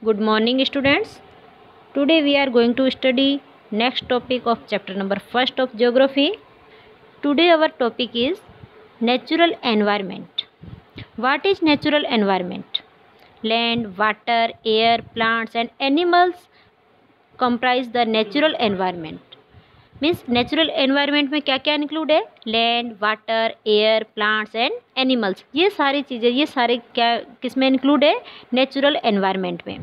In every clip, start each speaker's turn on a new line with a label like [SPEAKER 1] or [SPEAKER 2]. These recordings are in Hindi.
[SPEAKER 1] Good morning, students. Today we are going to study next topic of chapter number 1 of geography. Today our topic is natural environment. What is natural environment? Land, water, air, plants and animals comprise the natural environment. Means natural environment में क्या क्या इंक्लूड है? Land, water, air, plants and animals, ये सारी चीज़ें, ये सारे क्या किस में इंक्लूड है? नेचुरल एनवायरनमेंट में.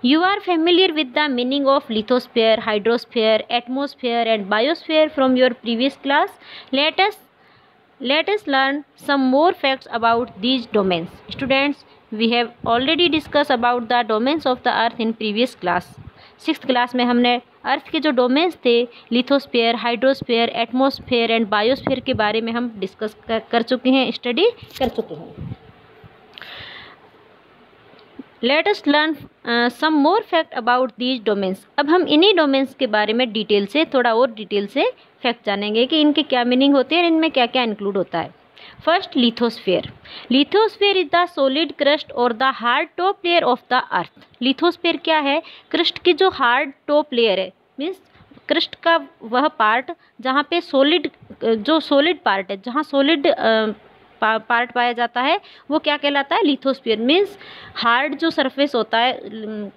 [SPEAKER 1] You are familiar with the meaning of lithosphere, hydrosphere, atmosphere and biosphere from your previous class. Let us learn some more facts about these domains. Students, we have already discussed about the domains of the earth in previous class. 6th class में हमने अर्थ के जो डोमेन्स थे, lithosphere, hydrosphere, atmosphere and biosphere के बारे में हम डिस्कस कर चुके हैं, स्टडी कर चुके हैं. Let us learn some more fact about these domains. अब हम इन्हीं डोमेन्स के बारे में डिटेल से, थोड़ा और डिटेल से फैक्ट जानेंगे कि इनके क्या मीनिंग होती है और इनमें क्या क्या इंक्लूड होता है. First, lithosphere. Lithosphere is the solid crust और the hard top layer of the earth. Lithosphere क्या है? क्रस्ट की जो हार्ड टॉप लेयर है, मीन्स क्रस्ट का वह पार्ट जहाँ पे सॉलिड, जो सॉलिड पार्ट है, जहाँ सॉलिड पार्ट पाया जाता है, वो क्या कहलाता है? लिथोस्फीयर. मीन्स हार्ड जो सरफेस होता है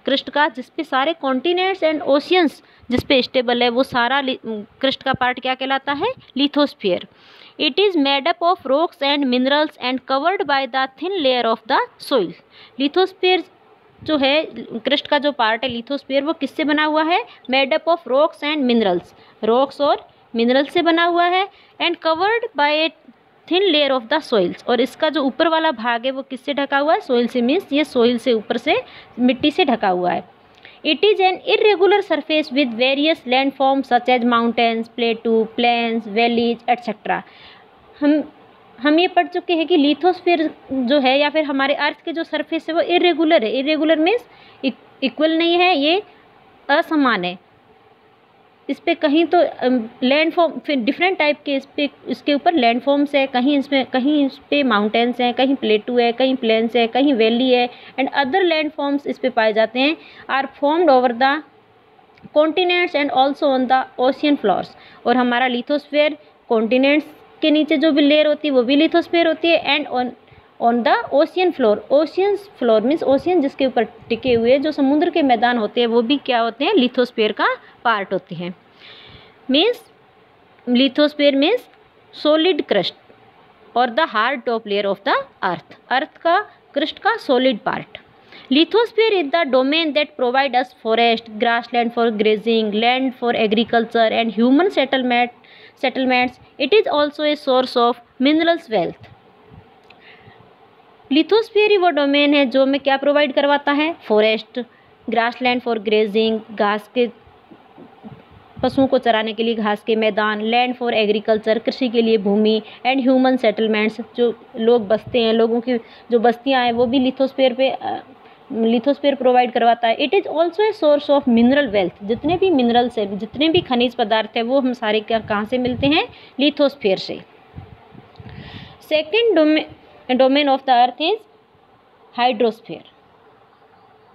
[SPEAKER 1] क्रस्ट का, जिसपे सारे कॉन्टिनेंट्स एंड ओशियंस जिस पे स्टेबल है, वो सारा क्रस्ट का पार्ट क्या कहलाता है? Lithosphere. It is made up of rocks and minerals and covered by the thin layer of the soil. Lithosphere जो है, क्रस्ट का जो पार्ट है लिथोस्फीयर, वो किससे बना हुआ है? Made up of rocks and minerals, rocks और मिनरल्स से बना हुआ है. And covered by a thin layer of the soils, और इसका जो ऊपर वाला भाग है वो किससे ढका हुआ है? सोइल से. मीन्स ये सोइल से, ऊपर से मिट्टी से ढका हुआ है. It is an irregular surface with various land forms such as mountains, plateau, plains, valleys etcetera. हम ये पढ़ चुके हैं कि लिथोस्फीयर जो है, या फिर हमारे अर्थ के जो सरफेस है, वो इरेगुलर है. इरेगुलर मीन्स इक्वल नहीं है, ये असमान है. इस पे कहीं तो लैंड फॉर्म, फिर डिफरेंट टाइप के इसके ऊपर लैंड फॉर्म्स है, कहीं इस पे माउंटेन्स हैं, कहीं प्लेटू है, कहीं प्लेन्स है, कहीं वैली है एंड अदर लैंड फॉर्म्स इस पे पाए जाते हैं. Are formed over the continents and also on the ocean floors. और हमारा लिथोस्फीयर कॉन्टिनेंट्स के नीचे जो भी लेयर होती है वो भी लिथोस्फीयर होती है, and on the ocean floor. Oceans floor means ocean जिसके ऊपर टिके हुए जो समुद्र के मैदान होते हैं, वो भी क्या होते हैं? लिथोस्फीयर का पार्ट होते हैं. Means lithosphere means solid crust और the hard top layer of the earth का क्रस्ट का solid part. Lithosphere is the domain that provide us forest, grassland for grazing, land for agriculture and human settlements. It is also a source of minerals wealth. Lithosphere ही वो डोमेन है जो हमें क्या प्रोवाइड करवाता है? फॉरेस्ट, ग्रासलैंड फॉर ग्रेजिंग, घास के, पशुओं को चराने के लिए घास के मैदान, लैंड फॉर एग्रीकल्चर, कृषि के लिए भूमि, एंड ह्यूमन सेटलमेंट्स, जो लोग बसते हैं, लोगों की जो बस्तियां हैं, वो भी लिथोस्फीयर प्रोवाइड करवाता है. It is also a source of mineral wealth. जितने भी मिनरल्स हैं, जितने भी खनिज पदार्थ हैं, वो हम सारे कहाँ से मिलते हैं? लिथोस्फीयर से. Second domain of the earth is hydrosphere.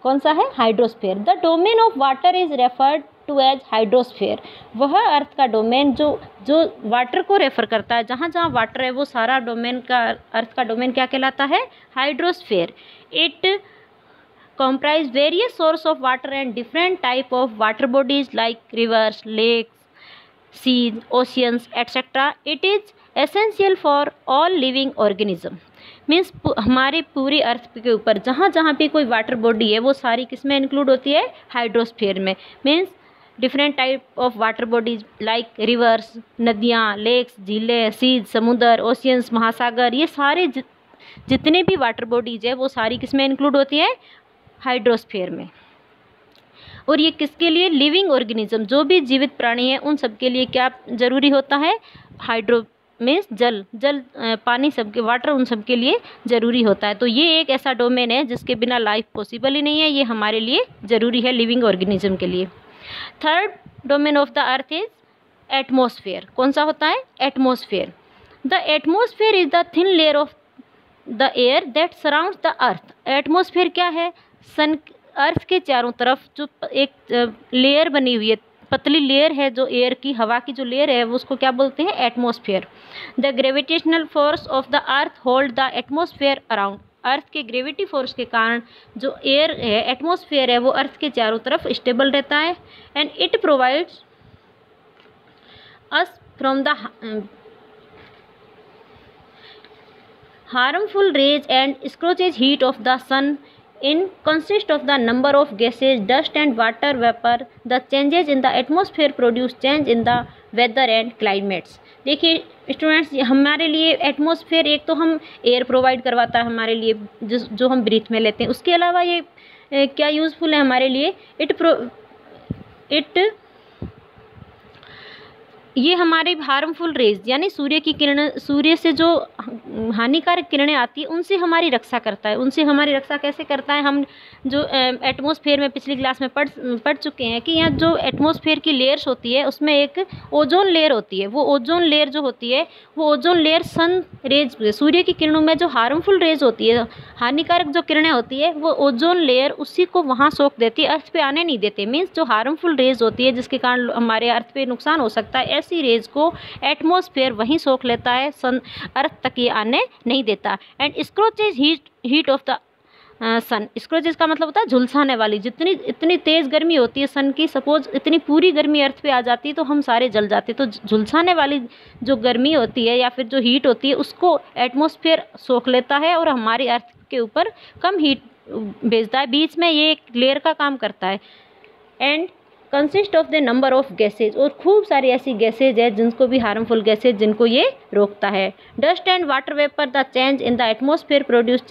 [SPEAKER 1] कौन सा है? Hydrosphere. The domain of water is referred to as hydrosphere. वह अर्थ का डोमेन जो वाटर को रेफर करता है, जहाँ जहाँ वाटर है, वो सारा डोमेन का, अर्थ का डोमेन क्या कहलाता है? Hydrosphere. It comprise various source of water and different type of water bodies like rivers, lakes, seas, oceans, etc. It is essential for all living organism. Means हमारे पूरी अर्थ के ऊपर जहाँ जहाँ भी कोई वाटर बॉडी है, वो सारी किस में इंक्लूड होती है? हाइड्रोस्फीयर में. Means different type of water bodies like reverse, नदियाँ, लेक्स, झीलें, सीज, समुद्र, ओशियंस, महासागर, ये सारे जितने भी वाटर बॉडीज है, वो सारी किस में इंक्लूड होती है? हाइड्रोस्फीयर में. और ये किसके लिए? लिविंग ऑर्गेनिज्म, जो भी जीवित प्राणी है, उन सब के लिए क्या जरूरी होता है? हाइड्रो मीन्स जल, पानी, सबके वाटर, उन सब के लिए ज़रूरी होता है. तो ये एक ऐसा डोमेन है जिसके बिना लाइफ पॉसिबल ही नहीं है. ये हमारे लिए ज़रूरी है, लिविंग ऑर्गेनिज्म के लिए. Third domain of the earth is atmosphere. कौन सा होता है? Atmosphere. The atmosphere is the thin layer of the air that surrounds the earth. Atmosphere क्या है? सन अर्थ के चारों तरफ जो एक लेयर बनी हुई है, पतली लेयर है जो एयर की, हवा की जो लेयर है वो उसको क्या बोलते हैं, atmosphere. The gravitational force of the earth hold the atmosphere around. Earth के ग्रेविटी फोर्स के कारण जो एयर है, एटमॉस्फेयर है, वो अर्थ के चारों तरफ स्टेबल रहता है। And it provides us from the harmful rays and scorches heat of the sun in consist of the number of gases, dust and water vapor. The changes in the atmosphere produce change in the weather and climates. देखिए स्टूडेंट्स, हमारे लिए एटमॉस्फेयर एक तो हम एयर प्रोवाइड करवाता है हमारे लिए, जो हम ब्रीथ में लेते हैं। उसके अलावा ये क्या यूज़फुल है हमारे लिए, ये हमारे हार्मफुल रेज यानी सूर्य की किरणें, सूर्य से जो हानिकारक किरणें आती है उनसे हमारी रक्षा करता है। उनसे हमारी रक्षा कैसे करता है, हम जो एटमॉस्फेयर में पिछली क्लास में पढ़ चुके हैं कि यहाँ जो एटमॉस्फेयर की लेयर्स होती है उसमें एक ओजोन लेयर होती है। वो ओजोन लेयर जो होती है, वो ओजोन लेयर सन रेज, सूर्य की किरणों में जो हार्मफुल रेज होती है, हानिकारक जो किरणें होती है, वो ओजोन लेयर उसी को वहाँ सोख देती है, अर्थ पे आने नहीं देते। मीन्स जो हार्मफुल रेज होती है जिसके कारण हमारे अर्थ पे नुकसान हो सकता है, ऐसी रेज को एटमॉस्फेयर वहीं सोख लेता है, सन अर्थ तक ये आने नहीं देता। एंड स्क्रोचेज हीट ऑफ द सन, स्क्रोचेज का मतलब होता है झुलसाने वाली। इतनी तेज़ गर्मी होती है सन की, सपोज इतनी पूरी गर्मी अर्थ पे आ जाती है तो हम सारे जल जाते। तो झुलसाने वाली जो गर्मी होती है या फिर जो हीट होती है उसको एटमॉस्फेयर सोख लेता है और हमारे अर्थ के ऊपर कम हीट भेजता है। बीच में ये एक लेयर का काम करता है। And consist of the number of gases, और खूब सारी ऐसी गैसेज है जिनको भी हार्मफुल गैसेज जिनको ये रोकता है। Dust and water vapour the change in the atmosphere produce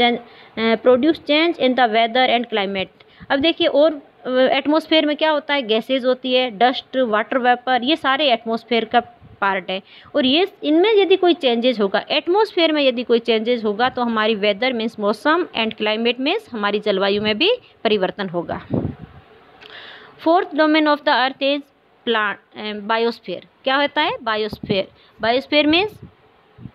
[SPEAKER 1] change in the weather and climate. अब देखिए, और एटमॉस्फेयर में क्या होता है, गैसेज होती है, डस्ट, वाटर वेपर, ये सारे एटमॉस्फेयर का पार्ट है। और ये इनमें यदि कोई चेंजेस होगा, एटमॉस्फेयर में यदि कोई चेंजेस होगा तो हमारी वेदर मीन्स मौसम एंड क्लाइमेट मीन्स हमारी जलवायु में भी परिवर्तन होगा। Fourth domain of the earth is biosphere. क्या होता है, बायोस्फीयर। बायोस्फीयर मीन्स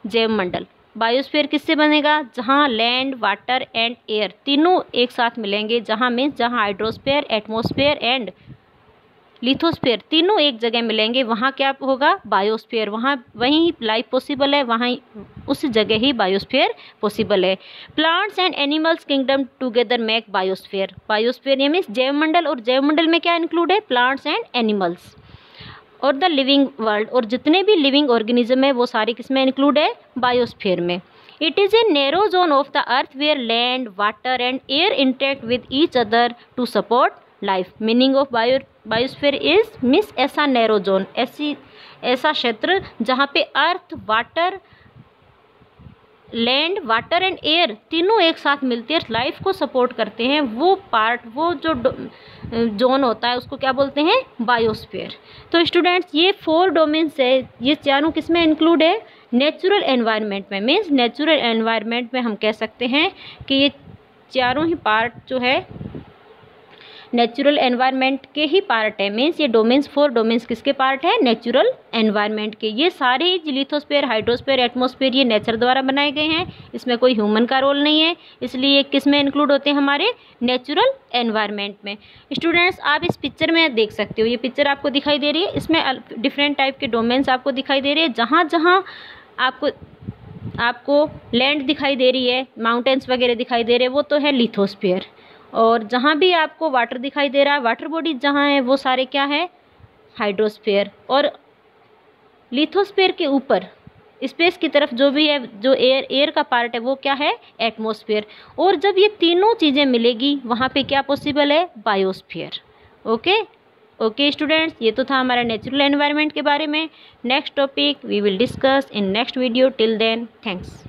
[SPEAKER 1] जैवमंडल। बायोस्फीयर किससे बनेगा, जहाँ लैंड, वाटर एंड एयर तीनों एक साथ मिलेंगे, जहाँ मीन्स जहाँ हाइड्रोस्फीयर, एटमॉस्फेयर एंड लिथोस्फीयर तीनों एक जगह मिलेंगे, वहाँ क्या होगा, बायोस्फीयर। वहाँ वहीं लाइफ पॉसिबल है, वहाँ उस जगह ही बायोस्फीयर पॉसिबल है। Plants and animals kingdom together make biosphere. Biosphere ये मीन्स जैवमंडल, और जैवमंडल में क्या इंक्लूड है, प्लांट्स एंड एनिमल्स और द लिविंग वर्ल्ड, और जितने भी लिविंग ऑर्गेनिज्म है वो सारे किसमें इंक्लूड है, बायोस्फीयर में। It is a narrow zone of the earth where land, water and air interact with each other to support life. Meaning of biosphere is means ऐसा नैरो जोन, ऐसा क्षेत्र जहाँ पे earth, water, land, water and air तीनों एक साथ मिलते हैं, लाइफ को सपोर्ट करते हैं। वो पार्ट, वो जो जोन होता है उसको क्या बोलते हैं, बायोस्फीयर। तो स्टूडेंट्स, ये 4 डोमेन्स है, ये चारों किस में इंक्लूड है, नेचुरल एनवायरनमेंट में। मीन्स नेचुरल एनवायरनमेंट में हम कह सकते हैं कि ये चारों ही पार्ट जो है नेचुरल एनवायरनमेंट के ही पार्ट है। मीन्स ये डोमेन्स, 4 डोमेन्स किसके पार्ट है, नेचुरल एनवायरनमेंट के। ये सारे लिथोस्फीयर, हाइड्रोस्फीयर, एटमॉस्फेयर ये नेचर द्वारा बनाए गए हैं, इसमें कोई ह्यूमन का रोल नहीं है, इसलिए किस में इंक्लूड होते हैं, हमारे नेचुरल एनवायरनमेंट में। स्टूडेंट्स, आप इस पिक्चर में देख सकते हो, ये पिक्चर आपको दिखाई दे रही है, इसमें डिफरेंट टाइप के डोमेन्स आपको दिखाई दे रहे हैं। जहाँ जहाँ आपको लैंड दिखाई दे रही है, माउंटेन्स वगैरह दिखाई दे रहे हैं, वो तो है लिथोस्फीयर। और जहाँ भी आपको वाटर दिखाई दे रहा है, वाटर बॉडीज जहाँ है वो सारे क्या है, हाइड्रोस्फीयर। और लिथोस्फीयर के ऊपर स्पेस की तरफ जो भी है, जो एयर का पार्ट है, वो क्या है, एटमॉस्फेयर। और जब ये तीनों चीज़ें मिलेगी वहाँ पे क्या पॉसिबल है, बायोस्फीयर। ओके स्टूडेंट्स, ये तो था हमारा नेचुरल एनवायरनमेंट के बारे में। Next topic we will discuss in next video. Till then, thanks.